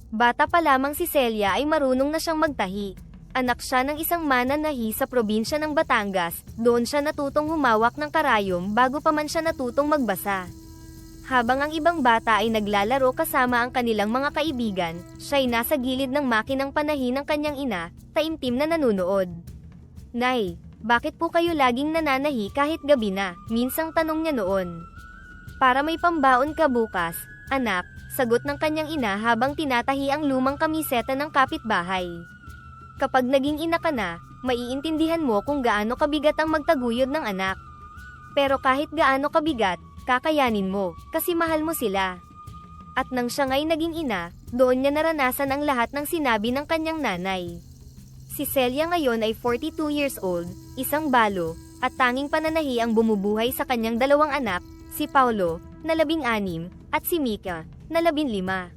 Bata pa lamang si Celia ay marunong na siyang magtahi. Anak siya ng isang mananahi sa probinsya ng Batangas, doon siya natutong humawak ng karayom bago pa man siya natutong magbasa. Habang ang ibang bata ay naglalaro kasama ang kanilang mga kaibigan, siya ay nasa gilid ng makinang panahi ng kanyang ina, taimtim na nanunood. "Nay, bakit po kayo laging nananahi kahit gabi na?" minsang tanong niya noon. "Para may pambaon ka bukas, anak," sagot ng kanyang ina habang tinatahi ang lumang kamiseta ng kapitbahay. "Kapag naging ina ka na, maiintindihan mo kung gaano kabigat ang magtaguyod ng anak. Pero kahit gaano kabigat, kakayanin mo, kasi mahal mo sila." At nang siya nga'y naging ina, doon niya naranasan ang lahat ng sinabi ng kanyang nanay. Si Celia ngayon ay 42 years old, isang balo, at tanging pananahi ang bumubuhay sa kanyang dalawang anak, si Paulo, na 16, at si Mika, na 15.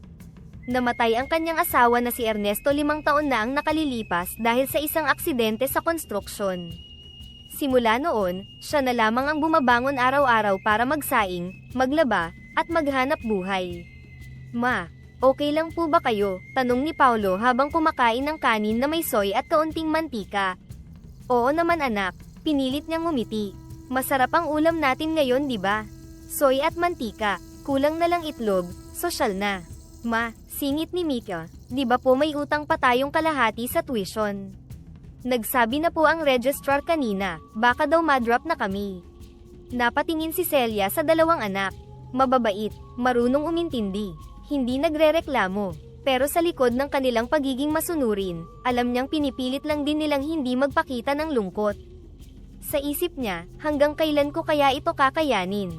Namatay ang kanyang asawa na si Ernesto 5 taon na ang nakalilipas dahil sa isang aksidente sa konstruksyon. Simula noon, siya na lamang ang bumabangon araw-araw para magsaing, maglaba, at maghanap buhay. "Ma, okay lang po ba kayo?" tanong ni Paulo habang kumakain ng kanin na may soy at kaunting mantika. "Oo naman anak," pinilit niyang ngumiti. "Masarap ang ulam natin ngayon, di ba? Soy at mantika, kulang na lang itlog, sosyal na." "Ma," singit ni Mika, "di ba po may utang pa tayong kalahati sa tuition? Nagsabi na po ang registrar kanina, baka daw madrop na kami." Napatingin si Celia sa dalawang anak. Mababait, marunong umintindi, hindi nagrereklamo, pero sa likod ng kanilang pagiging masunurin, alam niyang pinipilit lang din nilang hindi magpakita ng lungkot. Sa isip niya, hanggang kailan ko kaya ito kakayanin?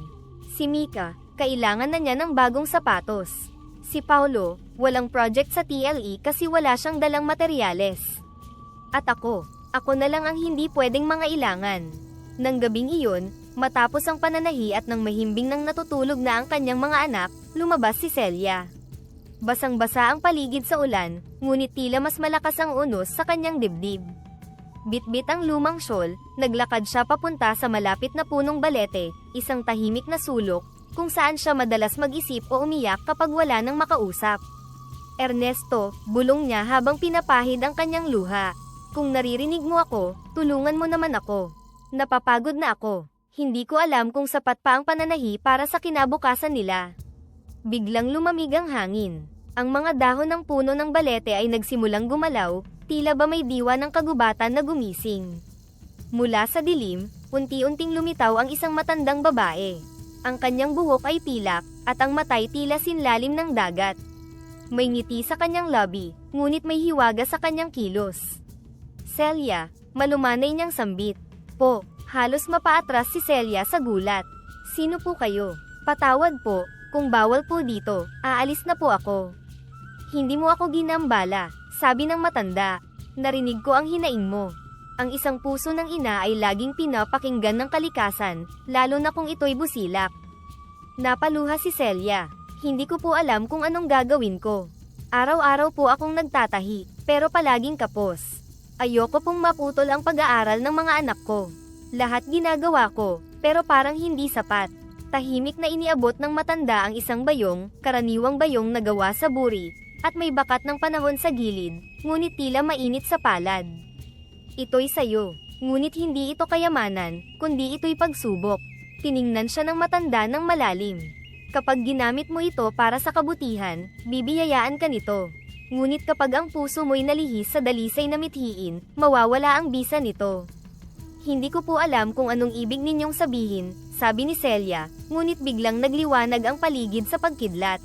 Si Mika, kailangan na niya ng bagong sapatos. Si Paulo, walang project sa TLE kasi wala siyang dalang materyales. At ako na lang ang hindi pwedeng mangailangan. Nang gabing iyon, matapos ang pananahi at nang mahimbing nang natutulog na ang kanyang mga anak, lumabas si Celia. Basang-basa ang paligid sa ulan, ngunit tila mas malakas ang unos sa kanyang dibdib. Bitbit ang lumang shawl, naglakad siya papunta sa malapit na punong balete, isang tahimik na sulok, kung saan siya madalas mag-isip o umiyak kapag wala nang makausap. "Ernesto," bulong niya habang pinapahid ang kanyang luha. "Kung naririnig mo ako, tulungan mo naman ako. Napapagod na ako. Hindi ko alam kung sapat pa ang pananahi para sa kinabukasan nila." Biglang lumamig ang hangin. Ang mga dahon ng puno ng balete ay nagsimulang gumalaw, tila ba may diwa ng kagubatan na gumising. Mula sa dilim, unti-unting lumitaw ang isang matandang babae. Ang kanyang buhok ay pilak, at ang matay tila sinlalim ng dagat. May ngiti sa kanyang labi, ngunit may hiwaga sa kanyang kilos. "Celia," malumanay niyang sambit. "Po." Halos mapaatras si Celia sa gulat. "Sino po kayo?" "Patawad po, kung bawal po dito, aalis na po ako." "Hindi mo ako ginambala," sabi ng matanda. "Narinig ko ang hinaing mo." Ang isang puso ng ina ay laging pinapakinggan ng kalikasan, lalo na kung ito'y busilak. Napaluha si Celia. "Hindi ko po alam kung anong gagawin ko. Araw-araw po akong nagtatahi, pero palaging kapos. Ayoko pong maputol ang pag-aaral ng mga anak ko. Lahat ginagawa ko, pero parang hindi sapat." Tahimik na iniabot ng matanda ang isang bayong, karaniwang bayong na gawa sa buri, at may bakat ng panahon sa gilid, ngunit tila mainit sa palad. "Ito'y sayo, ngunit hindi ito kayamanan, kundi ito'y pagsubok." Tiningnan siya ng matanda ng malalim. "Kapag ginamit mo ito para sa kabutihan, bibiyayaan ka nito. Ngunit kapag ang puso mo'y nalihis sa dalisay na mithiin, mawawala ang bisa nito." "Hindi ko po alam kung anong ibig ninyong sabihin," sabi ni Celia, ngunit biglang nagliwanag ang paligid sa pagkidlat.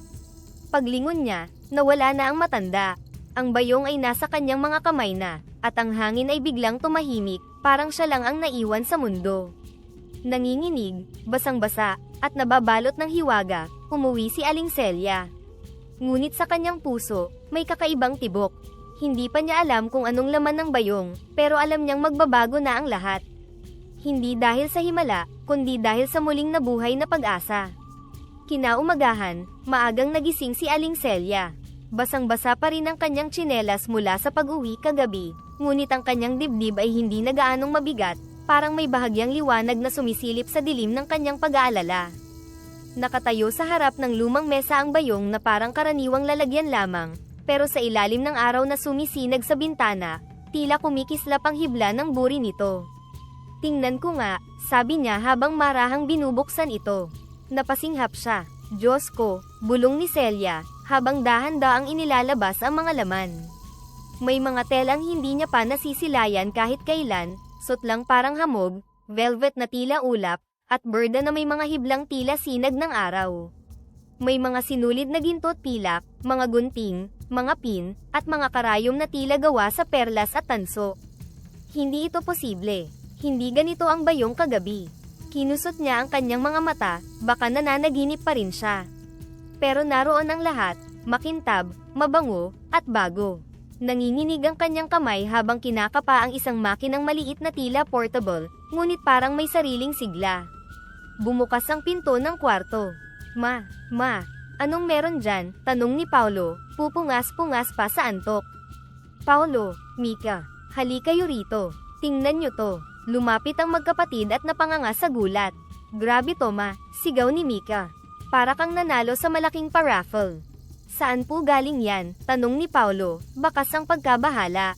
Paglingon niya, nawala na ang matanda. Ang bayong ay nasa kanyang mga kamay na, at ang hangin ay biglang tumahimik, parang siya lang ang naiwan sa mundo. Nanginginig, basang-basa, at nababalot ng hiwaga, umuwi si Aling Celia. Ngunit sa kanyang puso, may kakaibang tibok. Hindi pa niya alam kung anong laman ng bayong, pero alam niyang magbabago na ang lahat. Hindi dahil sa himala, kundi dahil sa muling nabuhay na pag-asa. Kinaumagahan, maagang nagising si Aling Celia. Basang-basa pa rin ang kanyang tsinelas mula sa pag-uwi kagabi, ngunit ang kanyang dibdib ay hindi na gaanong mabigat, parang may bahagyang liwanag na sumisilip sa dilim ng kanyang pag-aalala. Nakatayo sa harap ng lumang mesa ang bayong na parang karaniwang lalagyan lamang, pero sa ilalim ng araw na sumisinag sa bintana, tila kumikislap ang hibla ng buri nito. Tingnan ko nga, sabi niya habang marahang binubuksan ito. Napasinghap siya. Diyos ko, bulong ni Celia, habang dahan-daang inilalabas ang mga laman. May mga telang hindi niya pa nasisilayan kahit kailan, sutlang parang hamog, velvet na tila ulap, at berda na may mga hiblang tila sinag ng araw. May mga sinulid na ginto at pilak, mga gunting, mga pin, at mga karayom na tila gawa sa perlas at tanso. Hindi ito posible. Hindi ganito ang bayong kagabi. Kinusot niya ang kanyang mga mata, baka nananaginip pa rin siya. Pero naroon ang lahat, makintab, mabango, at bago. Nanginginig ang kanyang kamay habang kinakapa ang isang makinang maliit na tila portable, ngunit parang may sariling sigla. Bumukas ang pinto ng kwarto. Ma, anong meron dyan? Tanong ni Paulo, pupungas-pungas pa sa antok. Paulo, Mika, hali kayo rito. Tingnan nyo to. Lumapit ang magkapatid at napanganga sa gulat. Grabe to ma, sigaw ni Mika. Para kang nanalo sa malaking paraffle. Saan po galing yan? Tanong ni Paulo, bakas ang pagkabahala.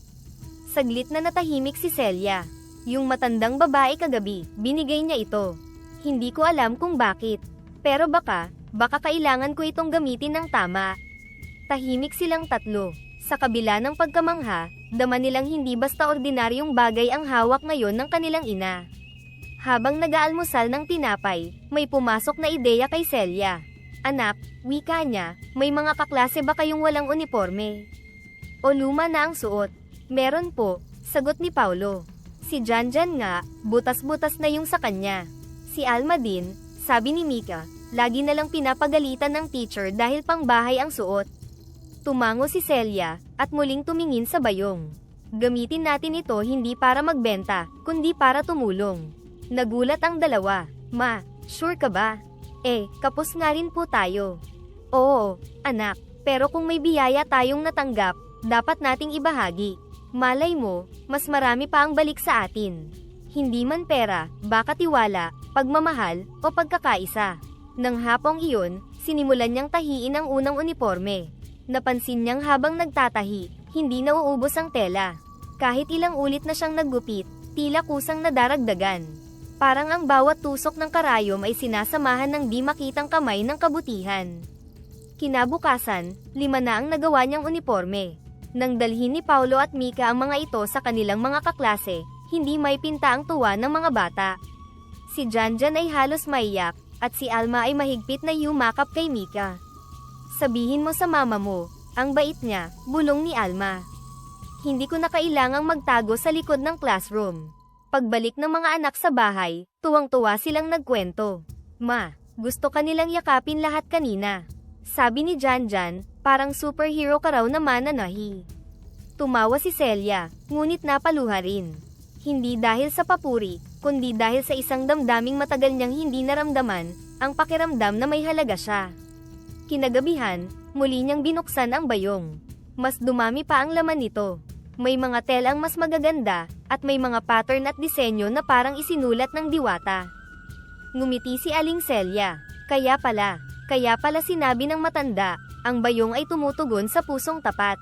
Saglit na natahimik si Celia. Yung matandang babae kagabi, binigay niya ito. Hindi ko alam kung bakit. Pero baka kailangan ko itong gamitin ng tama. Tahimik silang tatlo. Sa kabila ng pagkamangha, dama nilang hindi basta ordinaryong bagay ang hawak ngayon ng kanilang ina. Habang nag-aalmusal ng tinapay, may pumasok na ideya kay Celia. Anak, wika niya, may mga kaklase ba kayong walang uniforme? O luma na ang suot? Meron po, sagot ni Paulo. Si Janjan nga, butas-butas na yung sa kanya. Si Alma din, sabi ni Mika, lagi na lang pinapagalitan ng teacher dahil pangbahay ang suot. Tumango si Celia, at muling tumingin sa bayong. Gamitin natin ito hindi para magbenta, kundi para tumulong. Nagulat ang dalawa. Ma, sure ka ba? Kapos nga rin po tayo. Oo, anak, pero kung may biyaya tayong natanggap, dapat nating ibahagi. Malay mo, mas marami pa ang balik sa atin. Hindi man pera, baka tiwala, pagmamahal, o pagkakaisa. Nang hapong iyon, sinimulan niyang tahiin ang unang uniforme. Napansin niyang habang nagtatahi, hindi nauubos ang tela. Kahit ilang ulit na siyang naggupit, tila kusang nadaragdagan. Parang ang bawat tusok ng karayom ay sinasamahan ng di makitang kamay ng kabutihan. Kinabukasan, 5 na ang nagawa niyang uniforme. Nang dalhin ni Paulo at Mika ang mga ito sa kanilang mga kaklase, hindi may pinta ang tuwa ng mga bata. Si Janjan ay halos maiyak, at si Alma ay mahigpit na yumakap kay Mika. Sabihin mo sa mama mo, ang bait niya, bulong ni Alma. Hindi ko na kailangang magtago sa likod ng classroom. Pagbalik ng mga anak sa bahay, tuwang-tuwa silang nagkwento. Ma, gusto kanilang yakapin lahat kanina. Sabi ni Janjan, parang superhero ka raw na mananahi. Tumawa si Celia, ngunit napaluha rin. Hindi dahil sa papuri, kundi dahil sa isang damdaming matagal niyang hindi naramdaman, ang pakiramdam na may halaga siya. Kinagabihan, muli niyang binuksan ang bayong. Mas dumami pa ang laman nito. May mga telang mas magaganda, at may mga pattern at disenyo na parang isinulat ng diwata. Ngumiti si Aling Celia. Kaya pala sinabi ng matanda, ang bayong ay tumutugon sa pusong tapat.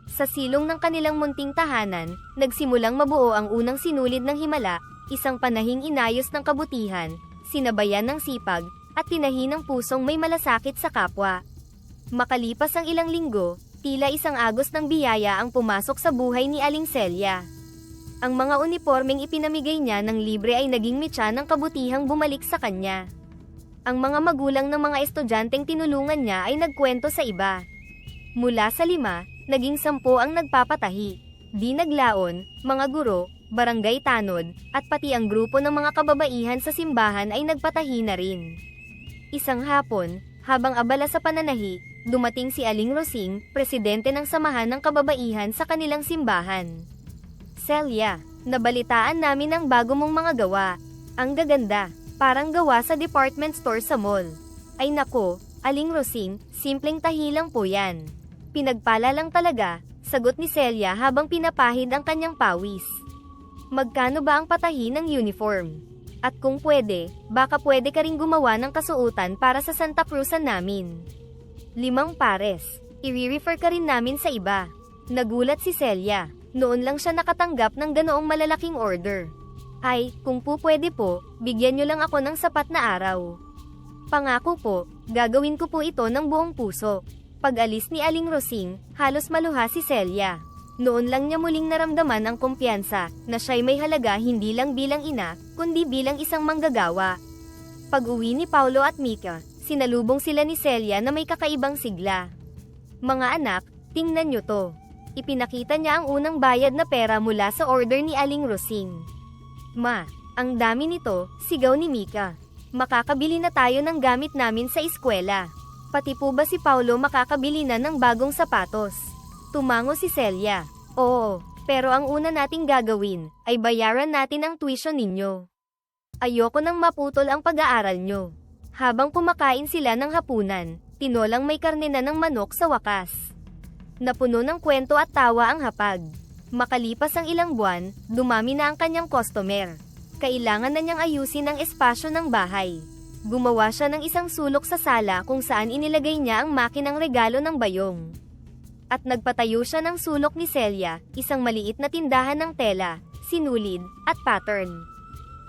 Sa silong ng kanilang munting tahanan, nagsimulang mabuo ang unang sinulid ng himala, isang panahing inayos ng kabutihan, sinabayan ng sipag, at tinahi ng pusong may malasakit sa kapwa. Makalipas ang ilang linggo, tila isang agos ng biyaya ang pumasok sa buhay ni Aling Celia. Ang mga unipormeng ipinamigay niya ng libre ay naging mitya ng kabutihang bumalik sa kanya. Ang mga magulang ng mga estudyanteng tinulungan niya ay nagkwento sa iba. Mula sa 5, naging 10 ang nagpapatahi. Di naglaon, mga guro, barangay tanod, at pati ang grupo ng mga kababaihan sa simbahan ay nagpatahi na rin. Isang hapon, habang abala sa pananahi, dumating si Aling Rosing, presidente ng samahan ng kababaihan sa kanilang simbahan. Celia, nabalitaan namin ang bago mong mga gawa. Ang gaganda, parang gawa sa department store sa mall. Ay nako, Aling Rosing, simpleng tahi lang po yan. Pinagpala lang talaga, sagot ni Celia habang pinapahid ang kanyang pawis. Magkano ba ang patahi ng uniform? At kung pwede, baka pwede ka ring gumawa ng kasuotan para sa Santa Cruzan namin. 5 pares. I-refer ka rin namin sa iba. Nagulat si Celia. Noon lang siya nakatanggap ng ganoong malalaking order. Ay, kung po pwede po, bigyan niyo lang ako ng sapat na araw. Pangako po, gagawin ko po ito ng buong puso. Pag-alis ni Aling Rosing, halos maluha si Celia. Noon lang niya muling naramdaman ang kumpiyansa, na siya'y may halaga hindi lang bilang ina, kundi bilang isang manggagawa. Pag-uwi ni Paulo at Mika, sinalubong sila ni Celia na may kakaibang sigla. Mga anak, tingnan niyo to. Ipinakita niya ang unang bayad na pera mula sa order ni Aling Rosing. Ma, ang dami nito, sigaw ni Mika. Makakabili na tayo ng gamit namin sa eskwela. Pati po ba si Paulo makakabili na ng bagong sapatos? Tumango si Celia. Oo, pero ang una nating gagawin, ay bayaran natin ang tuition ninyo. Ayoko nang maputol ang pag-aaral nyo. Habang kumakain sila ng hapunan, tinolang may karne na ng manok sa wakas. Napuno ng kwento at tawa ang hapag. Makalipas ang ilang buwan, dumami na ang kanyang customer. Kailangan na niyang ayusin ang espasyo ng bahay. Gumawa siya ng isang sulok sa sala kung saan inilagay niya ang makinang regalo ng bayong. At nagpatayo siya ng sulok ni Celia, isang maliit na tindahan ng tela, sinulid, at pattern.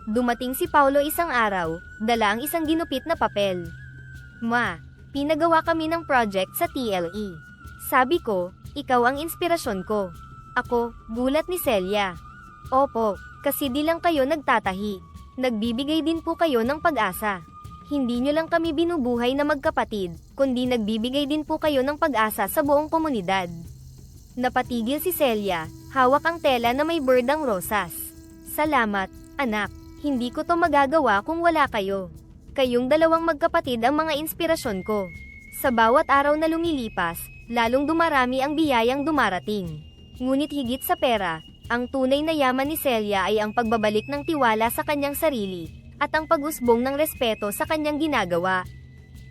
Dumating si Paulo isang araw, dala ang isang ginupit na papel. Ma, pinagawa kami ng project sa TLE. Sabi ko, ikaw ang inspirasyon ko. Ako, gulat ni Celia. Opo, kasi di lang kayo nagtatahi. Nagbibigay din po kayo ng pag-asa. Hindi nyo lang kami binubuhay na magkapatid, kundi nagbibigay din po kayo ng pag-asa sa buong komunidad. Napatigil si Celia, hawak ang tela na may berdang rosas. Salamat, anak. Hindi ko to magagawa kung wala kayo. Kayong dalawang magkapatid ang mga inspirasyon ko. Sa bawat araw na lumilipas, lalong dumarami ang biyayang dumarating. Ngunit higit sa pera, ang tunay na yaman ni Celia ay ang pagbabalik ng tiwala sa kanyang sarili, at ang pag-usbong ng respeto sa kanyang ginagawa.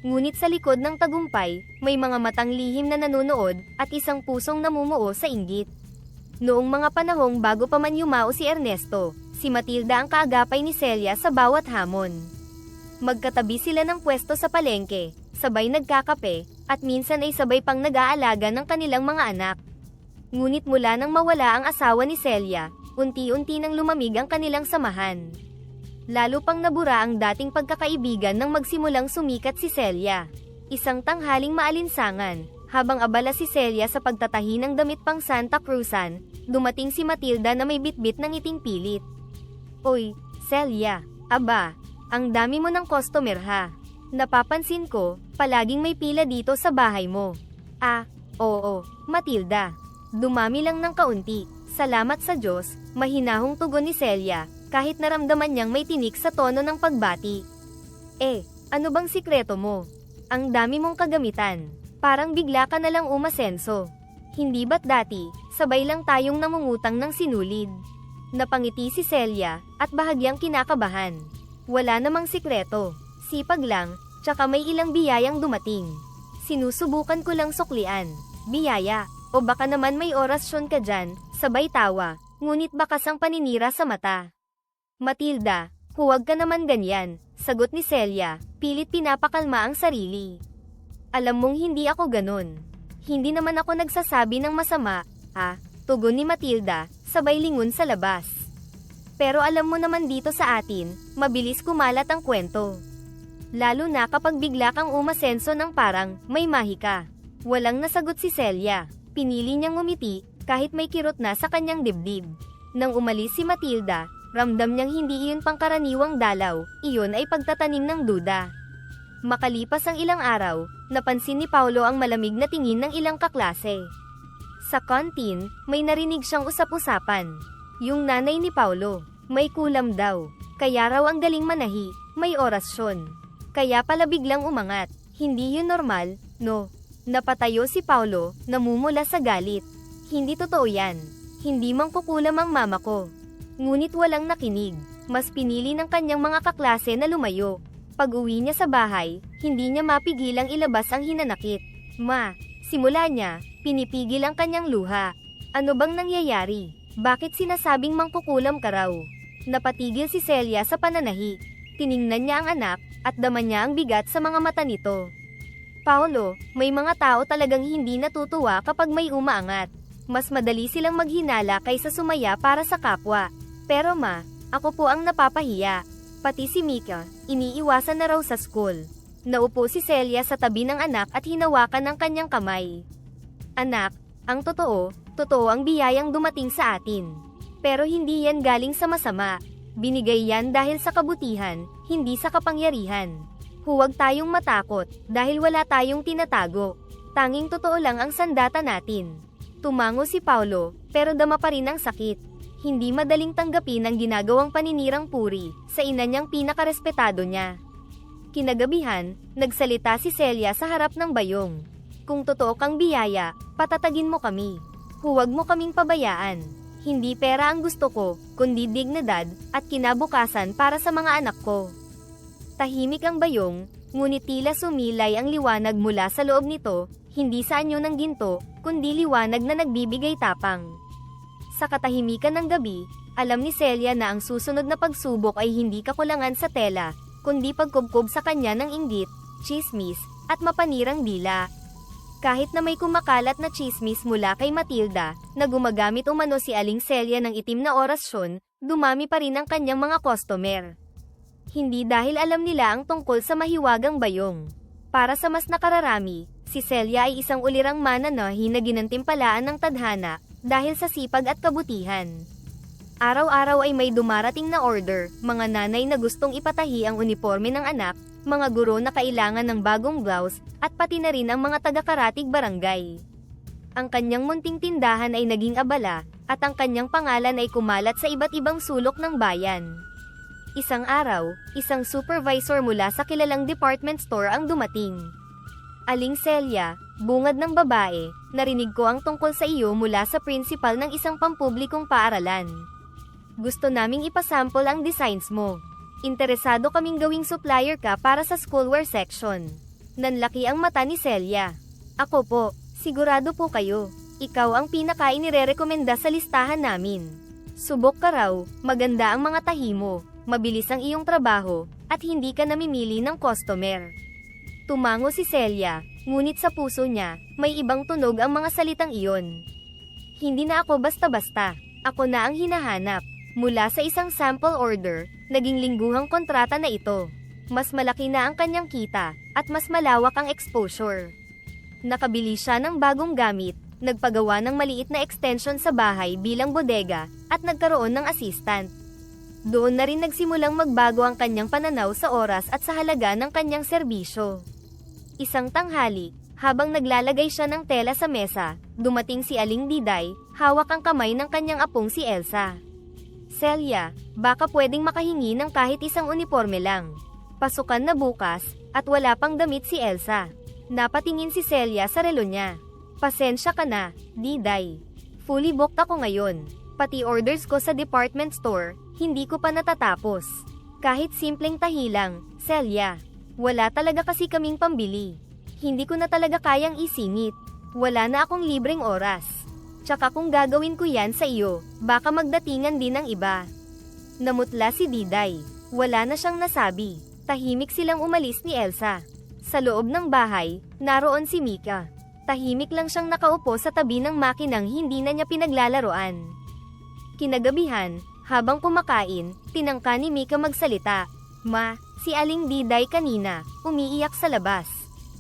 Ngunit sa likod ng tagumpay, may mga matang lihim na nanonood, at isang pusong namumuo sa inggit. Noong mga panahong bago pa man yumao si Ernesto, si Matilda ang kaagapay ni Celia sa bawat hamon. Magkatabi sila ng pwesto sa palengke, sabay nagkakape, at minsan ay sabay pang nag-aalaga ng kanilang mga anak. Ngunit mula nang mawala ang asawa ni Celia, unti-unti nang lumamig ang kanilang samahan. Lalo pang nabura ang dating pagkakaibigan nang magsimulang sumikat si Celia. Isang tanghaling maalinsangan, habang abala si Celia sa pagtatahi ng damit pang Santa Cruzan, dumating si Matilda na may bitbit ng ngiting pilit. Oy, Celia, aba, ang dami mo ng customer ha. Napapansin ko, palaging may pila dito sa bahay mo. Ah, oo, Matilda. Dumami lang ng kaunti. Salamat sa Diyos, mahinahong tugon ni Celia, kahit naramdaman niyang may tinik sa tono ng pagbati. Ano bang sikreto mo? Ang dami mong kagamitan. Parang bigla ka na lang umasenso. Hindi ba't dati, sabay lang tayong namungutang ng sinulid? Napangiti si Celia, at bahagyang kinakabahan. Wala namang sikreto. Sipag lang, tsaka may ilang biyayang dumating. Sinusubukan ko lang suklian. Biyaya, o baka naman may orasyon ka dyan, sabay tawa, ngunit bakas ang paninira sa mata. Matilda, huwag ka naman ganyan, sagot ni Celia, pilit pinapakalma ang sarili. Alam mong hindi ako ganun. Hindi naman ako nagsasabi ng masama, tugon ni Matilda, sabay lingon sa labas. Pero alam mo naman dito sa atin, mabilis kumalat ang kwento. Lalo na kapag bigla kang umasenso ng parang, may mahika. Walang nasagot si Celia, pinili niyang ngumiti, kahit may kirot na sa kanyang dibdib. Nang umalis si Matilda, ramdam niyang hindi iyon pangkaraniwang dalaw, iyon ay pagtatanim ng duda. Makalipas ang ilang araw, napansin ni Paulo ang malamig na tingin ng ilang kaklase. Sa kantin, may narinig siyang usap-usapan. Yung nanay ni Paulo, may kulam daw. Kaya raw ang galing manahi, may orasyon. Kaya pala biglang umangat, hindi yun normal, no? Napatayo si Paulo, namumula sa galit. Hindi totoo yan. Hindi mangkukulam ang mama ko. Ngunit walang nakinig. Mas pinili ng kanyang mga kaklase na lumayo. Pag-uwi niya sa bahay, hindi niya mapigilang ilabas ang hinanakit. Simula niya, pinipigil ang kanyang luha. Ano bang nangyayari? Bakit sinasabing mangkukulam ka raw? Napatigil si Celia sa pananahi. Tiningnan niya ang anak, at dama niya ang bigat sa mga mata nito. Paolo, may mga tao talagang hindi natutuwa kapag may umaangat. Mas madali silang maghinala kaysa sumaya para sa kapwa. Pero ma, ako po ang napapahiya. Pati si Mika, iniiwasan na raw sa school. Naupo si Celia sa tabi ng anak at hinawakan ng kanyang kamay. Anak, ang totoo ang biyayang dumating sa atin. Pero hindi yan galing sa masama. Binigay yan dahil sa kabutihan, hindi sa kapangyarihan. Huwag tayong matakot, dahil wala tayong tinatago. Tanging totoo lang ang sandata natin. Tumango si Paolo, pero dama pa rin ang sakit. Hindi madaling tanggapin ang ginagawang paninirang puri sa ina niyang pinakarespetado niya. Kinagabihan, nagsalita si Celia sa harap ng bayong. Kung totoo kang biyaya, patatagin mo kami. Huwag mo kaming pabayaan. Hindi pera ang gusto ko, kundi dignidad at kinabukasan para sa mga anak ko. Tahimik ang bayong, ngunit tila sumilay ang liwanag mula sa loob nito, hindi sa anyo ng ginto, kundi liwanag na nagbibigay tapang. Sa katahimikan ng gabi, alam ni Celia na ang susunod na pagsubok ay hindi kakulangan sa tela, kundi pagkubkob sa kanya ng inggit, tsismis, at mapanirang dila. Kahit na may kumakalat na tsismis mula kay Matilda, na gumagamit umano si Aling Celia ng itim na orasyon, dumami pa rin ang kanyang mga customer. Hindi dahil alam nila ang tungkol sa mahiwagang bayong. Para sa mas nakararami, si Celia ay isang ulirang mananahi na ginantimpalaan ng tadhana, dahil sa sipag at kabutihan. Araw-araw ay may dumarating na order, mga nanay na gustong ipatahi ang uniforme ng anak, mga guro na kailangan ng bagong blouse, at pati na rin ang mga taga-karatig barangay. Ang kanyang munting tindahan ay naging abala, at ang kanyang pangalan ay kumalat sa iba't ibang sulok ng bayan. Isang araw, isang supervisor mula sa kilalang department store ang dumating. Aling Celia, bungad ng babae, narinig ko ang tungkol sa iyo mula sa principal ng isang pampublikong paaralan. Gusto naming ipasample ang designs mo. Interesado kaming gawing supplier ka para sa schoolwear section. Nanlaki ang mata ni Celia. Ako po, sigurado po kayo. Ikaw ang pinaka-inirerekomenda sa listahan namin. Subok ka raw, maganda ang mga tahi mo, mabilis ang iyong trabaho, at hindi ka namimili ng customer. Tumango si Celia, ngunit sa puso niya, may ibang tunog ang mga salitang iyon. Hindi na ako basta-basta, ako na ang hinahanap. Mula sa isang sample order, naging lingguhang kontrata na ito. Mas malaki na ang kanyang kita, at mas malawak ang exposure. Nakabili siya ng bagong gamit, nagpagawa ng maliit na extension sa bahay bilang bodega, at nagkaroon ng assistant. Doon na rin nagsimulang magbago ang kanyang pananaw sa oras at sa halaga ng kanyang serbisyo. Isang tanghali, habang naglalagay siya ng tela sa mesa, dumating si Aling Diday, hawak ang kamay ng kanyang apong si Elsa. Celia, baka pwedeng makahingi ng kahit isang uniforme lang. Pasukan na bukas, at wala pang damit si Elsa. Napatingin si Celia sa relo niya. Pasensya ka na, Diday. Fully booked ako ngayon. Pati orders ko sa department store, hindi ko pa natatapos. Kahit simpleng tahi lang, Celia. Wala talaga kasi kaming pambili. Hindi ko na talaga kayang isingit. Wala na akong libreng oras. Tsaka kung gagawin ko yan sa iyo, baka magdatingan din ng iba. Namutla si Diday. Wala na siyang nasabi. Tahimik silang umalis ni Elsa. Sa loob ng bahay, naroon si Mika. Tahimik lang siyang nakaupo sa tabi ng makinang hindi na niya pinaglalaroan. Kinagabihan, habang kumakain, tinangka ni Mika magsalita. Ma, si Aling Diday kanina, umiiyak sa labas.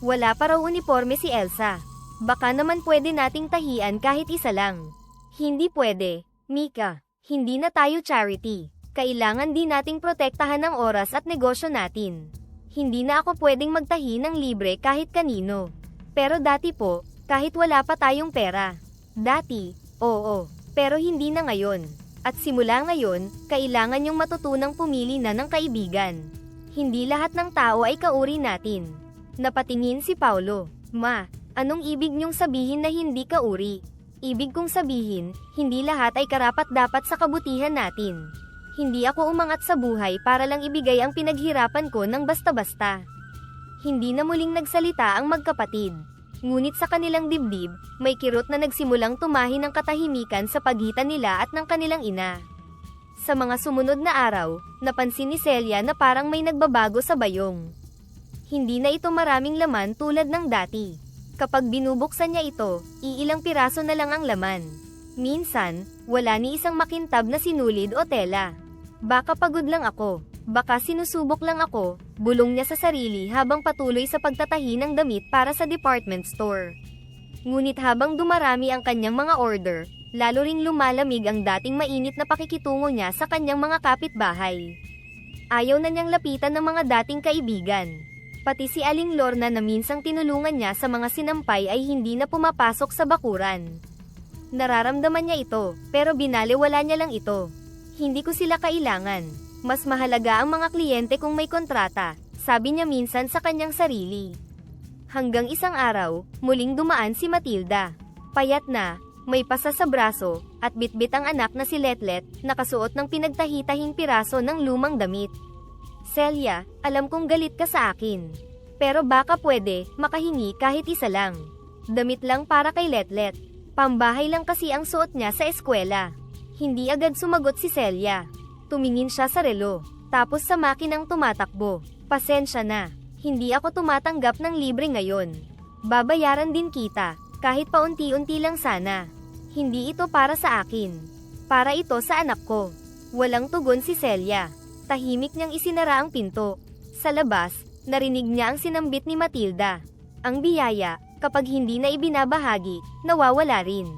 Wala pa raw uniforme si Elsa. Baka naman pwede nating tahian kahit isa lang. Hindi pwede, Mika. Hindi na tayo charity. Kailangan din nating protektahan ang oras at negosyo natin. Hindi na ako pwedeng magtahi ng libre kahit kanino. Pero dati po, kahit wala pa tayong pera. Dati, oo, pero hindi na ngayon. At simula ngayon, kailangan yung matutunang pumili na ng kaibigan. Hindi lahat ng tao ay kauri natin. Napatingin si Paulo. Ma, anong ibig niyong sabihin na hindi kauri? Ibig kong sabihin, hindi lahat ay karapat-dapat sa kabutihan natin. Hindi ako umangat sa buhay para lang ibigay ang pinaghirapan ko ng basta-basta. Hindi na muling nagsalita ang magkapatid. Ngunit sa kanilang dibdib, may kirot na nagsimulang tumahi ng katahimikan sa pagitan nila at ng kanilang ina. Sa mga sumunod na araw, napansin ni Celia na parang may nagbabago sa bayong. Hindi na ito maraming laman tulad ng dati. Kapag binubuksan niya ito, iilang piraso na lang ang laman. Minsan, wala ni isang makintab na sinulid o tela. Baka pagod lang ako. Baka sinusubok lang ako, bulong niya sa sarili habang patuloy sa pagtatahi ng damit para sa department store. Ngunit habang dumarami ang kanyang mga order, lalo ring lumalamig ang dating mainit na pakikitungo niya sa kanyang mga kapitbahay. Ayaw na niyang lapitan ng mga dating kaibigan. Pati si Aling Lorna na minsang tinulungan niya sa mga sinampay ay hindi na pumapasok sa bakuran. Nararamdaman niya ito, pero binaliwala niya lang ito. Hindi ko sila kailangan. Mas mahalaga ang mga kliyente kung may kontrata, sabi niya minsan sa kanyang sarili. Hanggang isang araw, muling dumaan si Matilda. Payat na, may pasa sa braso, at bitbit ang anak na si Letlet, nakasuot ng pinagtahi-tahing piraso ng lumang damit. Celia, alam kong galit ka sa akin. Pero baka pwede, makahingi kahit isa lang. Damit lang para kay Letlet. Pambahay lang kasi ang suot niya sa eskwela. Hindi agad sumagot si Celia. Tumingin siya sa relo, tapos sa makinang tumatakbo. Pasensya na, hindi ako tumatanggap ng libre ngayon. Babayaran din kita, kahit paunti-unti lang sana. Hindi ito para sa akin. Para ito sa anak ko. Walang tugon si Celia. Tahimik niyang isinara ang pinto. Sa labas, narinig niya ang sinambit ni Matilda. Ang biyaya, kapag hindi na ibinabahagi, nawawala rin.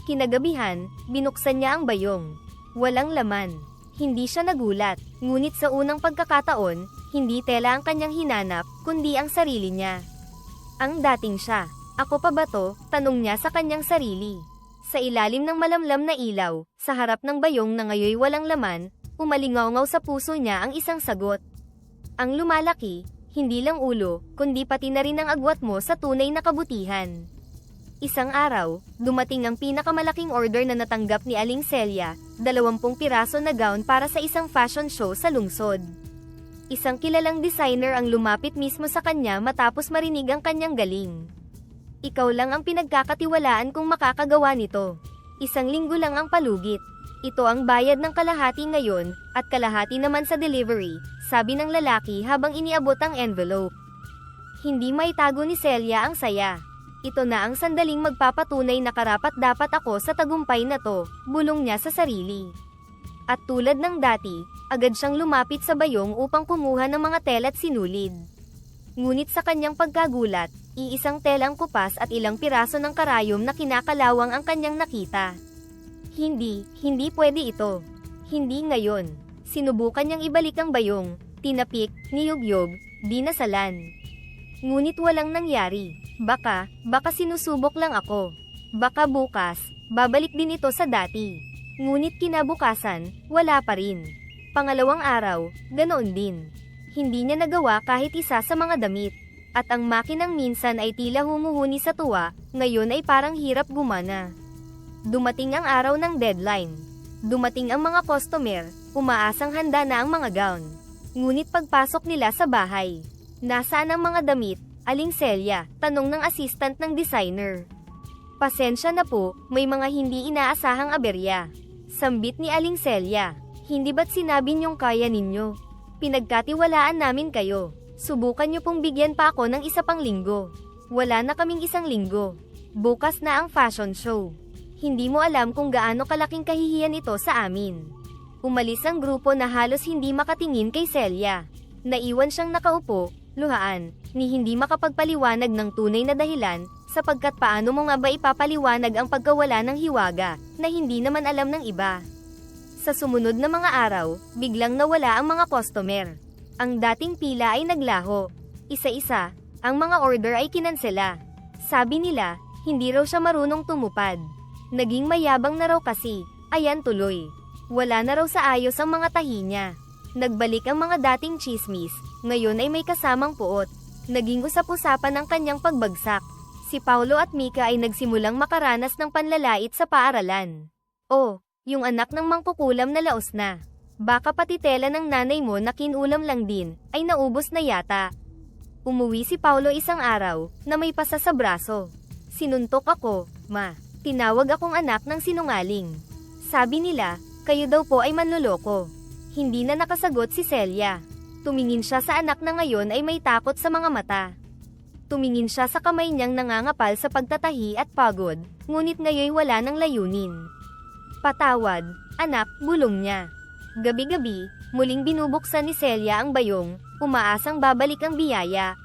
Kinagabihan, binuksan niya ang bayong. Walang laman. Hindi siya nagulat, ngunit sa unang pagkakataon, hindi tela ang kanyang hinanap, kundi ang sarili niya. Ang dating siya. Ako pa ba to? Tanong niya sa kanyang sarili. Sa ilalim ng malamlam na ilaw, sa harap ng bayong na ngayoy walang laman, umalingaw-ngaw sa puso niya ang isang sagot. Ang lumalaki, hindi lang ulo, kundi pati na rin ang agwat mo sa tunay na kabutihan. Isang araw, dumating ang pinakamalaking order na natanggap ni Aling Celia, 20 piraso na gown para sa isang fashion show sa lungsod. Isang kilalang designer ang lumapit mismo sa kanya matapos marinig ang kanyang galing. Ikaw lang ang pinagkakatiwalaan kung makakagawa nito. Isang linggo lang ang palugit. Ito ang bayad ng kalahati ngayon, at kalahati naman sa delivery, sabi ng lalaki habang iniabot ang envelope. Hindi maitago ni Celia ang saya. Ito na ang sandaling magpapatunay na karapat-dapat ako sa tagumpay na to, bulong niya sa sarili. At tulad ng dati, agad siyang lumapit sa bayong upang kumuha ng mga tela at sinulid. Ngunit sa kanyang pagkagulat, iisang telang kupas at ilang piraso ng karayom na kinakalawang ang kanyang nakita. Hindi pwede ito. Hindi ngayon. Sinubukan niyang ibalik ang bayong, tinapik, niyugyog, dinasalan. Ngunit walang nangyari. Baka sinusubok lang ako. Baka bukas, babalik din ito sa dati. Ngunit kinabukasan, wala pa rin. Pangalawang araw, ganoon din. Hindi niya nagawa kahit isa sa mga damit. At ang makinang minsan ay tila humuhuni sa tuwa, ngayon ay parang hirap gumana. Dumating ang araw ng deadline. Dumating ang mga customer, umaasang handa na ang mga gown. Ngunit pagpasok nila sa bahay, nasaan ang mga damit, Aling Celia? Tanong ng assistant ng designer. Pasensya na po, may mga hindi inaasahang aberya. Sambit ni Aling Celia. Hindi ba't sinabi niyong kaya ninyo? Pinagkatiwalaan namin kayo. Subukan niyo pong bigyan pa ako ng isa pang linggo. Wala na kaming isang linggo. Bukas na ang fashion show. Hindi mo alam kung gaano kalaking kahihiyan ito sa amin. Umalis ang grupo na halos hindi makatingin kay Celia. Naiwan siyang nakaupo, luhaan, ni hindi makapagpaliwanag ng tunay na dahilan, sapagkat paano mo nga ba ipapaliwanag ang pagkawala ng hiwaga, na hindi naman alam ng iba. Sa sumunod na mga araw, biglang nawala ang mga customer. Ang dating pila ay naglaho. Isa-isa, ang mga order ay kinansela. Sabi nila, hindi raw siya marunong tumupad. Naging mayabang na raw kasi, ayan tuloy. Wala na raw sa ayos ang mga tahi niya. Nagbalik ang mga dating chismis, ngayon ay may kasamang puot. Naging usap-usapan ang kanyang pagbagsak. Si Paulo at Mika ay nagsimulang makaranas ng panlalait sa paaralan. Oh, yung anak ng mangkukulam na laos na. Baka pati tela ng nanay mo na kinulam lang din, ay naubos na yata. Umuwi si Paulo isang araw, na may pasa sa braso. Sinuntok ako, ma. Tinawag akong anak ng sinungaling. Sabi nila, kayo daw po ay manloloko. Hindi na nakasagot si Celia. Tumingin siya sa anak na ngayon ay may takot sa mga mata. Tumingin siya sa kamay niyang nangangapal sa pagtatahi at pagod, ngunit ngayoy wala ng layunin. Patawad, anak, bulong niya. Gabi-gabi, muling binubuksan ni Celia ang bayong, umaasang babalik ang biyaya.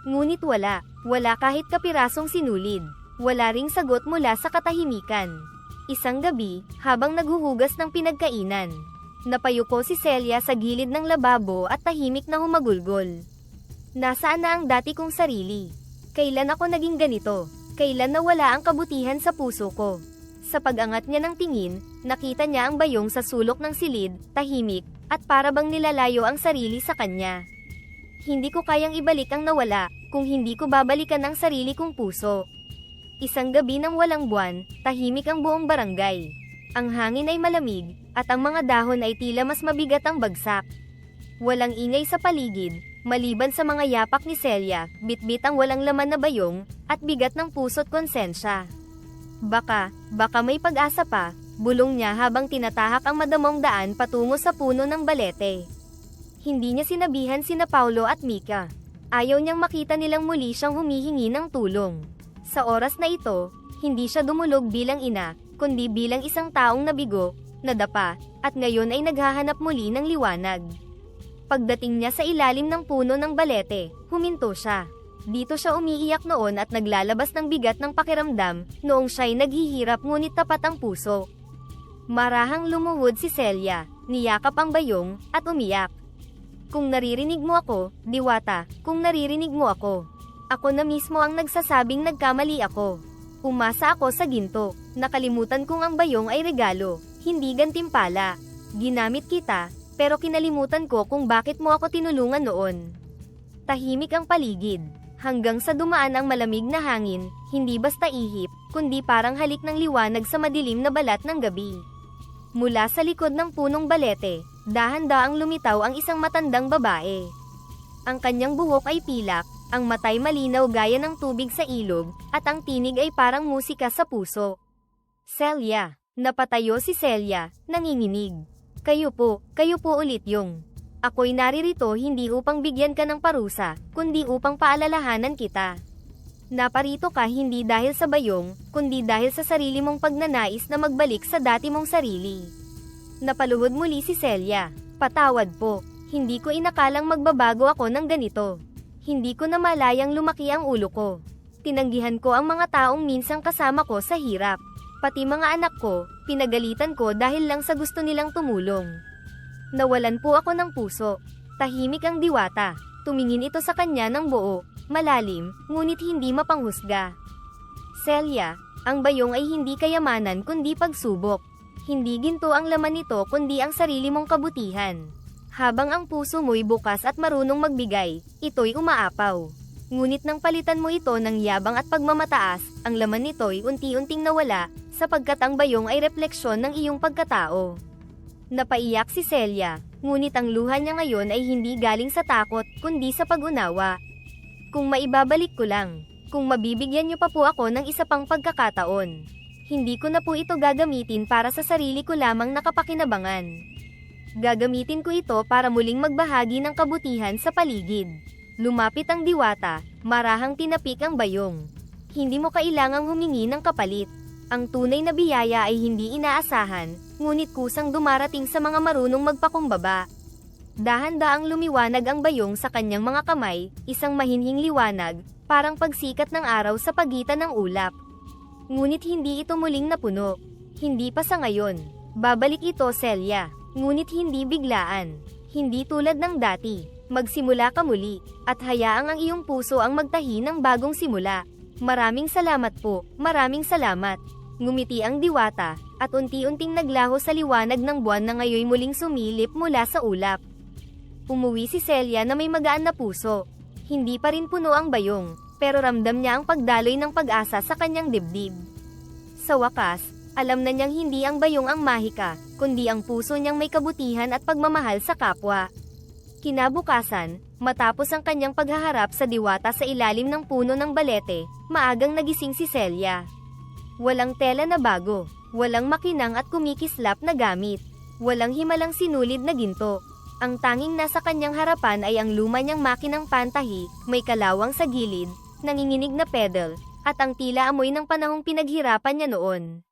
Ngunit wala kahit kapirasong sinulid. Wala ring sagot mula sa katahimikan. Isang gabi, habang naghuhugas ng pinagkainan, napayuko si Celia sa gilid ng lababo at tahimik na humagulgol. Nasaan na ang dati kong sarili? Kailan ako naging ganito? Kailan nawala ang kabutihan sa puso ko? Sa pag-angat niya ng tingin, nakita niya ang bayong sa sulok ng silid, tahimik, at para bang nilalayo ang sarili sa kanya. Hindi ko kayang ibalik ang nawala, kung hindi ko babalikan ang sarili kong puso. Isang gabi ng walang buwan, tahimik ang buong barangay. Ang hangin ay malamig, at ang mga dahon ay tila mas mabigat ang bagsak. Walang ingay sa paligid, maliban sa mga yapak ni Celia, bitbit ang walang laman na bayong, at bigat ng puso't konsensya. Baka may pag-asa pa, bulong niya habang tinatahak ang madamong daan patungo sa puno ng balete. Hindi niya sinabihan sina Paulo at Mika. Ayaw niyang makita nilang muli siyang humihingi ng tulong. Sa oras na ito, hindi siya dumulog bilang ina, kundi bilang isang taong nabigo, nadapa, at ngayon ay naghahanap muli ng liwanag. Pagdating niya sa ilalim ng puno ng balete, huminto siya. Dito siya umiiyak noon at naglalabas ng bigat ng pakiramdam, noong siya'y naghihirap ngunit tapat ang puso. Marahang lumuhod si Celia, niyakap ang bayong, at umiyak. Kung naririnig mo ako, Diwata, kung naririnig mo ako. Ako na mismo ang nagsasabing nagkamali ako. Umasa ako sa ginto, nakalimutan kong ang bayong ay regalo, hindi gantimpala. Ginamit kita, pero kinalimutan ko kung bakit mo ako tinulungan noon. Tahimik ang paligid, hanggang sa dumaan ang malamig na hangin, hindi basta ihip, kundi parang halik ng liwanag sa madilim na balat ng gabi. Mula sa likod ng punong balete, dahan-daang lumitaw ang isang matandang babae. Ang kanyang buhok ay pilak, ang matay malinaw gaya ng tubig sa ilog, at ang tinig ay parang musika sa puso. Celia, napatayo si Celia, nanginginig. Kayo po ulit yung. Ako'y naririto hindi upang bigyan ka ng parusa, kundi upang paalalahanan kita. Naparito ka hindi dahil sa bayong, kundi dahil sa sarili mong pagnanais na magbalik sa dati mong sarili. Napaluhod muli si Celia. Patawad po, hindi ko inakalang magbabago ako ng ganito. Hindi ko na malayang lumaki ang ulo ko. Tinanggihan ko ang mga taong minsang kasama ko sa hirap. Pati mga anak ko, pinagalitan ko dahil lang sa gusto nilang tumulong. Nawalan po ako ng puso. Tahimik ang Diwata. Tumingin ito sa kanya ng buo, malalim, ngunit hindi mapanghusga. Celia, ang bayong ay hindi kayamanan kundi pagsubok. Hindi ginto ang laman nito kundi ang sarili mong kabutihan. Habang ang puso mo'y bukas at marunong magbigay, ito'y umaapaw. Ngunit nang palitan mo ito ng yabang at pagmamataas, ang laman nito'y unti-unting nawala, sapagkat ang bayong ay refleksyon ng iyong pagkatao. Napaiyak si Celia, ngunit ang luha niya ngayon ay hindi galing sa takot, kundi sa pag-unawa. Kung maibabalik ko lang, kung mabibigyan niyo pa po ako ng isa pang pagkakataon, hindi ko na po ito gagamitin para sa sarili ko lamang na kapakinabangan. Gagamitin ko ito para muling magbahagi ng kabutihan sa paligid. Lumapit ang Diwata, marahang tinapik ang bayong. Hindi mo kailangang humingi ng kapalit. Ang tunay na biyaya ay hindi inaasahan, ngunit kusang dumarating sa mga marunong magpakumbaba. Dahan-daang lumiwanag ang bayong sa kanyang mga kamay, isang mahinhing liwanag, parang pagsikat ng araw sa pagitan ng ulap. Ngunit hindi ito muling napuno. Hindi pa sa ngayon. Babalik ito, Celia. Ngunit hindi biglaan. Hindi tulad ng dati. Magsimula ka muli, at hayaang ang iyong puso ang magtahi ng bagong simula. Maraming salamat po, maraming salamat. Ngumiti ang Diwata, at unti-unting naglaho sa liwanag ng buwan na ngayoy muling sumilip mula sa ulap. Umuwi si Celia na may magaan na puso. Hindi pa rin puno ang bayong, pero ramdam niya ang pagdaloy ng pag-asa sa kanyang dibdib. Sa wakas, alam na niyang hindi ang bayong ang mahika, kundi ang puso niyang may kabutihan at pagmamahal sa kapwa. Kinabukasan, matapos ang kanyang paghaharap sa Diwata sa ilalim ng puno ng balete, maagang nagising si Celia. Walang tela na bago, walang makinang at kumikislap na gamit, walang himalang sinulid na ginto. Ang tanging nasa kanyang harapan ay ang luma niyang makinang pantahi, may kalawang sa gilid, nanginginig na pedal, at ang tila amoy ng panahong pinaghirapan niya noon.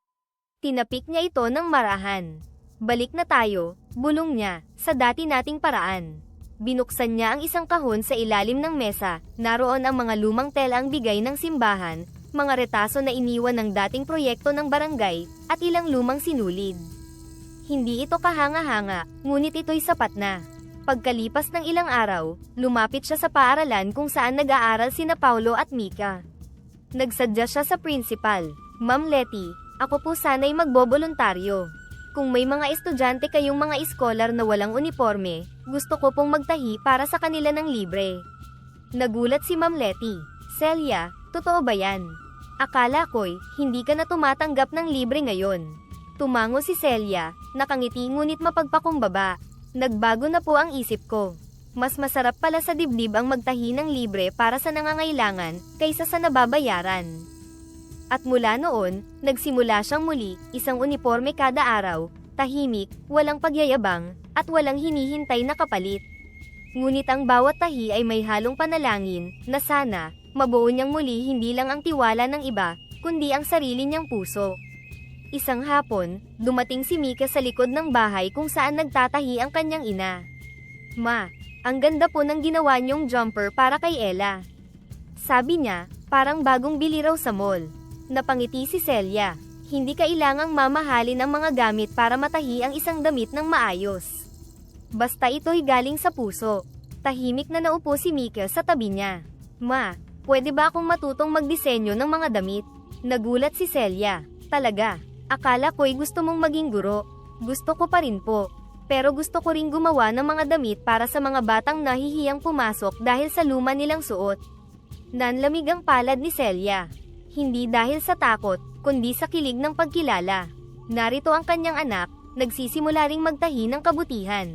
Tinapik niya ito ng marahan. Balik na tayo, bulong niya, sa dati nating paraan. Binuksan niya ang isang kahon sa ilalim ng mesa, naroon ang mga lumang telang bigay ng simbahan, mga retaso na iniwan ng dating proyekto ng barangay, at ilang lumang sinulid. Hindi ito kahanga-hanga, ngunit ito'y sapat na. Pagkalipas ng ilang araw, lumapit siya sa paaralan kung saan nag-aaral sina Paulo at Mika. Nagsadya siya sa principal, Ma'am Letty, ako po sana'y magboboluntaryo. Kung may mga estudyante kayong mga iskolar na walang uniforme, gusto ko pong magtahi para sa kanila ng libre. Nagulat si Ma'am Letty. Celia, totoo ba yan? Akala ko'y, hindi ka na tumatanggap ng libre ngayon. Tumango si Celia, nakangiti ngunit mapagpakumbaba. Nagbago na po ang isip ko. Mas masarap pala sa dibdib ang magtahi ng libre para sa nangangailangan, kaysa sa nababayaran. At mula noon, nagsimula siyang muli, isang uniforme kada araw, tahimik, walang pagyayabang, at walang hinihintay na kapalit. Ngunit ang bawat tahi ay may halong panalangin, na sana, mabuo niyang muli hindi lang ang tiwala ng iba, kundi ang sarili niyang puso. Isang hapon, dumating si Mika sa likod ng bahay kung saan nagtatahi ang kanyang ina. Ma, ang ganda po ng ginawa niyong jumper para kay Ella. Sabi niya, parang bagong bili raw sa mall. Napangiti si Celia. Hindi kailangang mamahalin ang mga gamit para matahi ang isang damit ng maayos. Basta ito'y galing sa puso. Tahimik na naupo si Mika sa tabi niya. Ma, pwede ba akong matutong magdisenyo ng mga damit? Nagulat si Celia. Talaga? Akala ko'y gusto mong maging guro. Gusto ko pa rin po. Pero gusto ko ring gumawa ng mga damit para sa mga batang nahihiyang pumasok dahil sa luma nilang suot. Nanlamig ang palad ni Celia. Hindi dahil sa takot, kundi sa kilig ng pagkilala. Narito ang kanyang anak, nagsisimula ring magtahi ng kabutihan.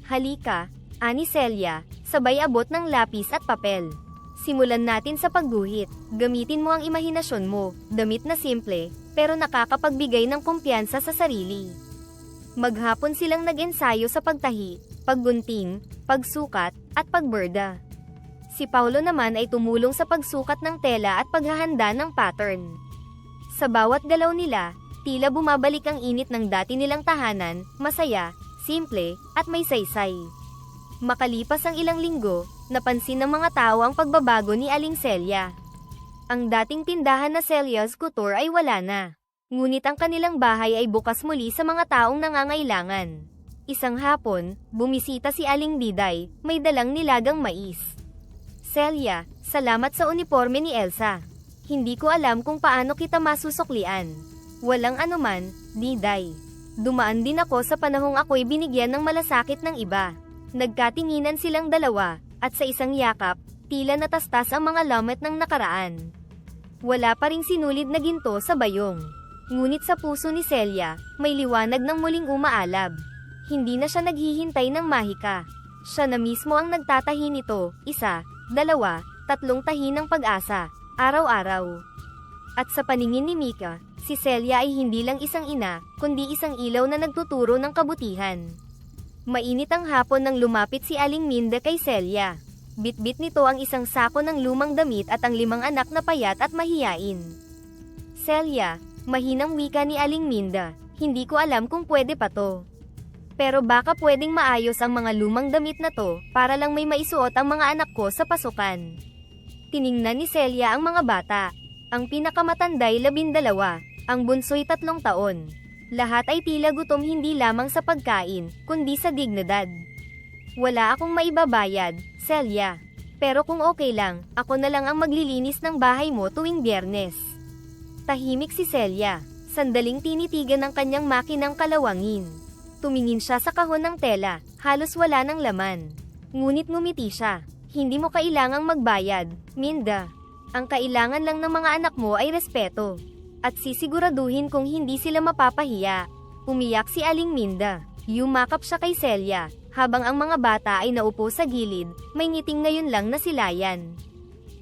Halika, ani Celia, sabay abot ng lapis at papel. Simulan natin sa pagguhit. Gamitin mo ang imahinasyon mo, damit na simple, pero nakakapagbigay ng kumpiyansa sa sarili. Maghapon silang nag-ensayo sa pagtahi, paggunting, pagsukat, at pagborda. Si Paulo naman ay tumulong sa pagsukat ng tela at paghahanda ng pattern. Sa bawat galaw nila, tila bumabalik ang init ng dati nilang tahanan, masaya, simple, at may saysay. Makalipas ang ilang linggo, napansin ng mga tao ang pagbabago ni Aling Celia. Ang dating tindahan na Celia's Couture ay wala na. Ngunit ang kanilang bahay ay bukas muli sa mga taong nangangailangan. Isang hapon, bumisita si Aling Diday, may dalang nilagang mais. Celia, salamat sa uniforme ni Elsa. Hindi ko alam kung paano kita masusuklian. Walang anuman, Diday. Dumaan din ako sa panahong ako'y binigyan ng malasakit ng iba. Nagkatinginan silang dalawa, at sa isang yakap, tila natastas ang mga lamat ng nakaraan. Wala pa ring sinulid na ginto sa bayong. Ngunit sa puso ni Celia, may liwanag ng muling umaalab. Hindi na siya naghihintay ng mahika. Siya na mismo ang nagtatahi nito, 1, 2, 3 tahi ng pag-asa, araw-araw. At sa paningin ni Mika, si Celia ay hindi lang isang ina, kundi isang ilaw na nagtuturo ng kabutihan. Mainit ang hapon nang lumapit si Aling Minda kay Celia. Bitbit nito ang isang sako ng lumang damit at ang 5 anak na payat at mahiyain. Celia, mahinang wika ni Aling Minda, hindi ko alam kung pwede pa to. Pero baka pwedeng maayos ang mga lumang damit na to, para lang may maisuot ang mga anak ko sa pasukan. Tiningnan ni Celia ang mga bata. Ang pinakamatanday 12, ang bunso'y 3 taon. Lahat ay tila gutom hindi lamang sa pagkain, kundi sa dignidad. Wala akong maibabayad, Celia. Pero kung okay lang, ako na lang ang maglilinis ng bahay mo tuwing Biyernes. Tahimik si Celia. Sandaling tinitigan ng kanyang makinang kalawangin. Tumingin siya sa kahon ng tela, halos wala ng laman. Ngunit ngumiti siya. Hindi mo kailangang magbayad, Minda. Ang kailangan lang ng mga anak mo ay respeto. At sisiguraduhin kung hindi sila mapapahiya. Umiyak si Aling Minda. Yumakap siya kay Celia, habang ang mga bata ay naupo sa gilid, may ngiting ngayon lang na silayan.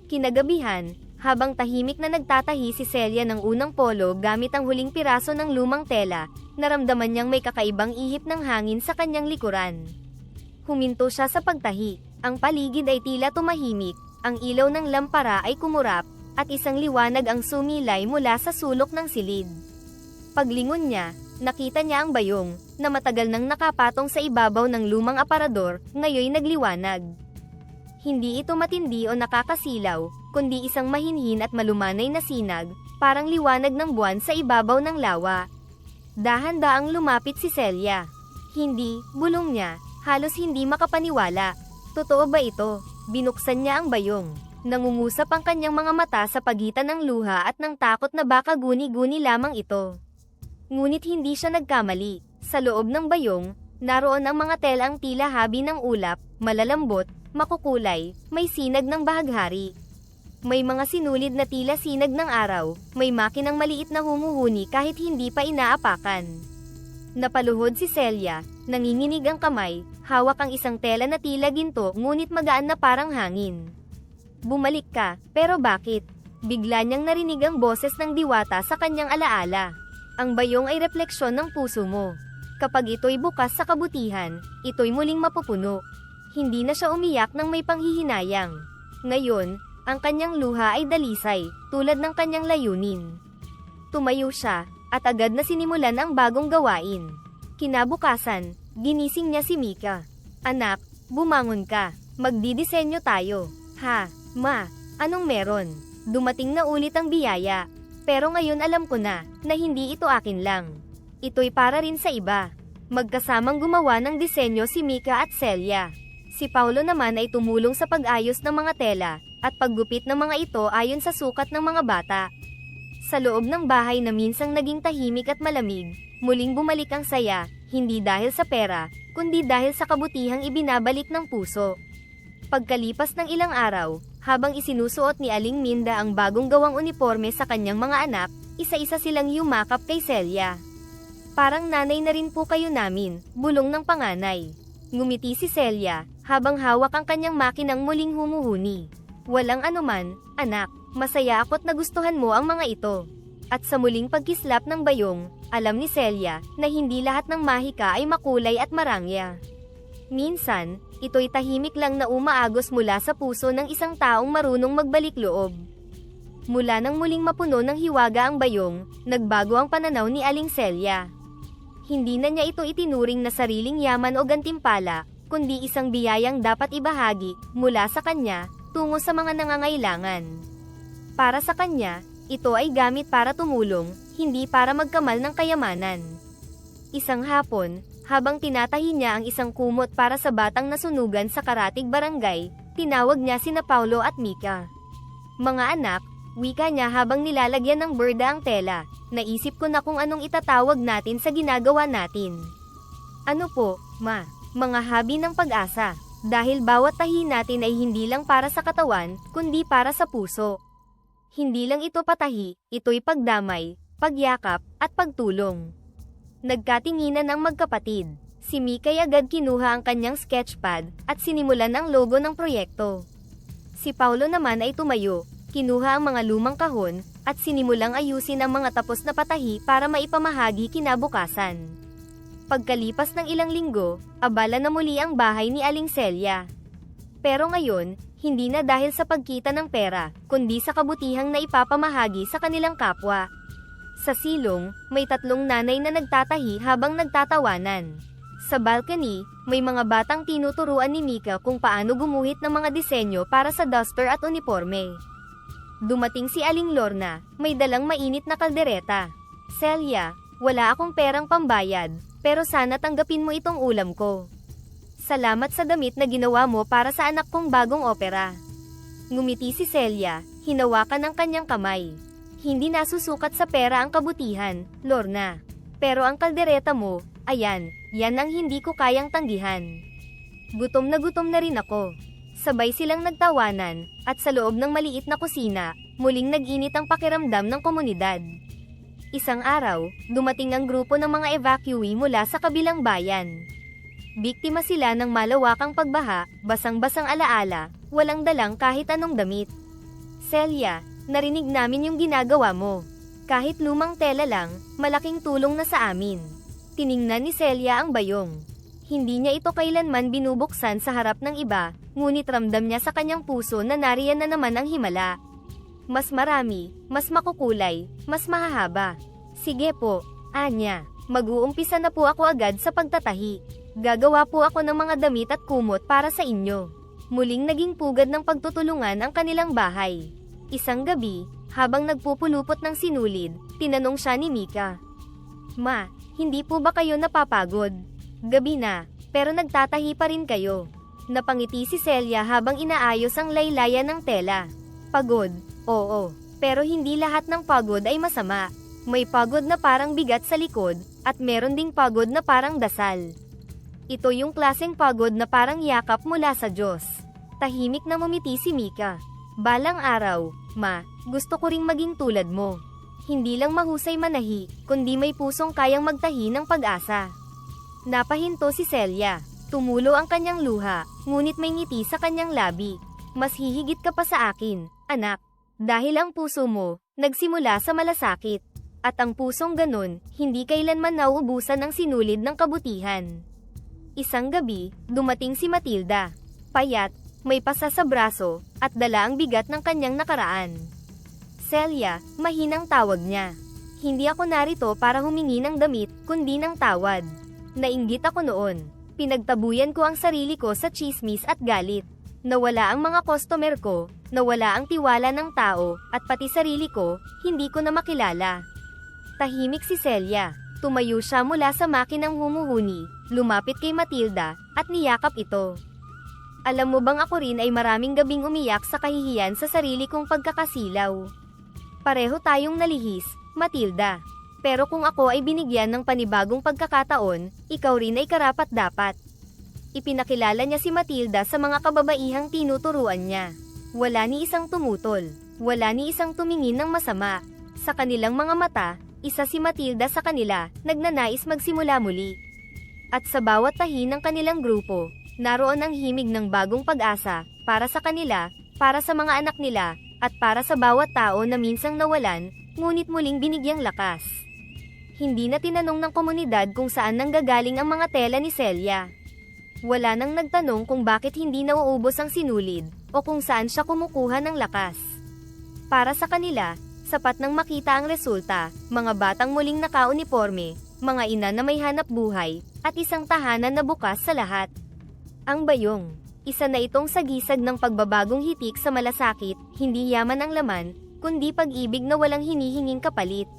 Kinagabihan, habang tahimik na nagtatahi si Celia ng unang polo gamit ang huling piraso ng lumang tela, naramdaman niyang may kakaibang ihip ng hangin sa kanyang likuran. Huminto siya sa pagtahi. Ang paligid ay tila tumahimik, ang ilaw ng lampara ay kumurap, at isang liwanag ang sumilay mula sa sulok ng silid. Paglingon niya, nakita niya ang bayong, na matagal nang nakapatong sa ibabaw ng lumang aparador, ngayoy nagliwanag. Hindi ito matindi o nakakasilaw, kundi isang mahinhin at malumanay na sinag, parang liwanag ng buwan sa ibabaw ng lawa. Dahan-daang lumapit si Celia. Hindi, bulong niya, halos hindi makapaniwala. Totoo ba ito? Binuksan niya ang bayong. Nangungusap ang kanyang mga mata sa pagitan ng luha at ng takot na baka guni-guni lamang ito. Ngunit hindi siya nagkamali. Sa loob ng bayong, naroon ang mga telang tila habi ng ulap, malalambot, makukulay, may sinag ng bahaghari. May mga sinulid na tila sinag ng araw, may makinang maliit na humuhuni kahit hindi pa inaapakan. Napaluhod si Celia, nanginginig ang kamay, hawak ang isang tela na tila ginto ngunit magaan na parang hangin. Bumalik ka, pero bakit? Bigla niyang narinig ang boses ng diwata sa kanyang alaala. Ang bayong ay refleksyon ng puso mo. Kapag ito'y bukas sa kabutihan, ito'y muling mapupuno. Hindi na siya umiyak ng may panghihinayang. Ngayon, ang kanyang luha ay dalisay, tulad ng kanyang layunin. Tumayo siya, at agad na sinimulan ang bagong gawain. Kinabukasan, ginising niya si Mika. Anak, bumangon ka, magdidisenyo tayo. Ha, ma, anong meron? Dumating na ulit ang biyaya. Pero ngayon alam ko na hindi ito akin lang. Ito'y para rin sa iba. Magkasamang gumawa ng disenyo si Mika at Celia. Si Paulo naman ay tumulong sa pag-ayos ng mga tela, at paggupit ng mga ito ayon sa sukat ng mga bata. Sa loob ng bahay na minsang naging tahimik at malamig, muling bumalik ang saya, hindi dahil sa pera, kundi dahil sa kabutihang ibinabalik ng puso. Pagkalipas ng ilang araw, habang isinusuot ni Aling Minda ang bagong gawang uniforme sa kanyang mga anak, isa-isa silang yumakap kay Celia. Parang nanay na rin po kayo namin, bulong ng panganay. Ngumiti si Celia, habang hawak ang kanyang makinang muling humuhuni. Walang anuman, anak, masaya ako't nagustuhan mo ang mga ito. At sa muling pagkislap ng bayong, alam ni Celia, na hindi lahat ng mahika ay makulay at marangya. Minsan, ito'y tahimik lang na umaagos mula sa puso ng isang taong marunong magbalik loob. Mula nang muling mapuno ng hiwaga ang bayong, nagbago ang pananaw ni Aling Celia. Hindi na niya ito itinuring na sariling yaman o gantimpala, kundi isang biyayang dapat ibahagi, mula sa kanya, tungo sa mga nangangailangan. Para sa kanya, ito ay gamit para tumulong, hindi para magkamal ng kayamanan. Isang hapon, habang tinatahi niya ang isang kumot para sa batang nasunugan sa Karatig Barangay, tinawag niya sina Paulo at Mika. Mga anak, wika niya habang nilalagyan ng berda ang tela, naisip ko na kung anong itatawag natin sa ginagawa natin. Ano po, ma? Mga habi ng pag-asa. Dahil bawat tahi natin ay hindi lang para sa katawan, kundi para sa puso. Hindi lang ito patahi, ito'y pagdamay, pagyakap, at pagtulong. Nagkatinginan ang magkapatid. Si Mika ay agad kinuha ang kanyang sketchpad, at sinimulan ang logo ng proyekto. Si Paulo naman ay tumayo, kinuha ang mga lumang kahon, at sinimulang ayusin ang mga tapos na patahi para maipamahagi kinabukasan. Pagkalipas ng ilang linggo, abala na muli ang bahay ni Aling Celia. Pero ngayon, hindi na dahil sa pagkita ng pera, kundi sa kabutihang na ipapamahagi sa kanilang kapwa. Sa silong, may tatlong nanay na nagtatahi habang nagtatawanan. Sa balcony, may mga batang tinuturuan ni Mika kung paano gumuhit ng mga disenyo para sa duster at uniforme. Dumating si Aling Lorna, may dalang mainit na kaldereta. Celia, wala akong perang pambayad, pero sana tanggapin mo itong ulam ko. Salamat sa damit na ginawa mo para sa anak kong bagong opera. Ngumiti si Celia, hinawakan ang kanyang kamay. Hindi nasusukat sa pera ang kabutihan, Lorna. Pero ang kaldereta mo, ayan, yan ang hindi ko kayang tanggihan. Gutom na rin ako. Sabay silang nagtawanan, at sa loob ng maliit na kusina, muling nag-init ang pakiramdam ng komunidad. Isang araw, dumating ang grupo ng mga evacuee mula sa kabilang bayan. Biktima sila ng malawakang pagbaha, basang-basang alaala, walang dalang kahit anong damit. Celia, narinig namin yung ginagawa mo. Kahit lumang tela lang, malaking tulong na sa amin. Tiningnan ni Celia ang bayong. Hindi niya ito kailanman binubuksan sa harap ng iba, ngunit ramdam niya sa kanyang puso na nariyan na naman ang himala. Mas marami, mas makukulay, mas mahahaba. Sige po, anya. Mag-uumpisa na po ako agad sa pagtatahi. Gagawa po ako ng mga damit at kumot para sa inyo. Muling naging pugad ng pagtutulungan ang kanilang bahay. Isang gabi, habang nagpupulupot ng sinulid, tinanong siya ni Mika. Ma, hindi po ba kayo napapagod? Gabi na, pero nagtatahi pa rin kayo. Napangiti si Celia habang inaayos ang laylayan ng tela. Pagod, oo, pero hindi lahat ng pagod ay masama. May pagod na parang bigat sa likod, at meron ding pagod na parang dasal. Ito yung klaseng pagod na parang yakap mula sa Diyos. Tahimik na ngumiti si Mika. Balang araw, ma, gusto ko ring maging tulad mo. Hindi lang mahusay manahi, kundi may pusong kayang magtahi ng pag-asa. Napahinto si Celia. Tumulo ang kanyang luha, ngunit may ngiti sa kanyang labi. Mas hihigit ka pa sa akin, anak. Dahil ang puso mo, nagsimula sa malasakit. At ang pusong ganun, hindi kailanman nauubusan ng sinulid ng kabutihan. Isang gabi, dumating si Matilda. Payat, may pasa sa braso, at dala ang bigat ng kanyang nakaraan. Celia, mahinang tawag niya. Hindi ako narito para humingi ng damit, kundi ng tawad. Nainggit ako noon. Pinagtabuyan ko ang sarili ko sa tsismis at galit. Nawala ang mga customer ko, nawala ang tiwala ng tao, at pati sarili ko, hindi ko na makilala. Tahimik si Celia. Tumayo siya mula sa makinang humuhuni, lumapit kay Matilda, at niyakap ito. Alam mo bang ako rin ay maraming gabing umiyak sa kahihiyan sa sarili kong pagkakasilaw. Pareho tayong nalihis, Matilda. Pero kung ako ay binigyan ng panibagong pagkakataon, ikaw rin ay karapat-dapat. Ipinakilala niya si Matilda sa mga kababaihang tinuturuan niya. Wala ni isang tumutol, wala ni isang tumingin ng masama. Sa kanilang mga mata, isa si Matilda sa kanila, nagnanais magsimula muli. At sa bawat tahi ng kanilang grupo, naroon ang himig ng bagong pag-asa, para sa kanila, para sa mga anak nila, at para sa bawat tao na minsang nawalan, ngunit muling binigyang lakas. Hindi na tinanong ng komunidad kung saan nanggagaling ang mga tela ni Celia. Wala nang nagtanong kung bakit hindi nauubos ang sinulid, o kung saan siya kumukuha ng lakas. Para sa kanila, sapat nang makita ang resulta, mga batang muling nakauniporme, mga ina na may hanap buhay, at isang tahanan na bukas sa lahat. Ang bayong, isa na itong sagisag ng pagbabagong hitik sa malasakit, hindi yaman ang laman, kundi pag-ibig na walang hinihinging kapalit.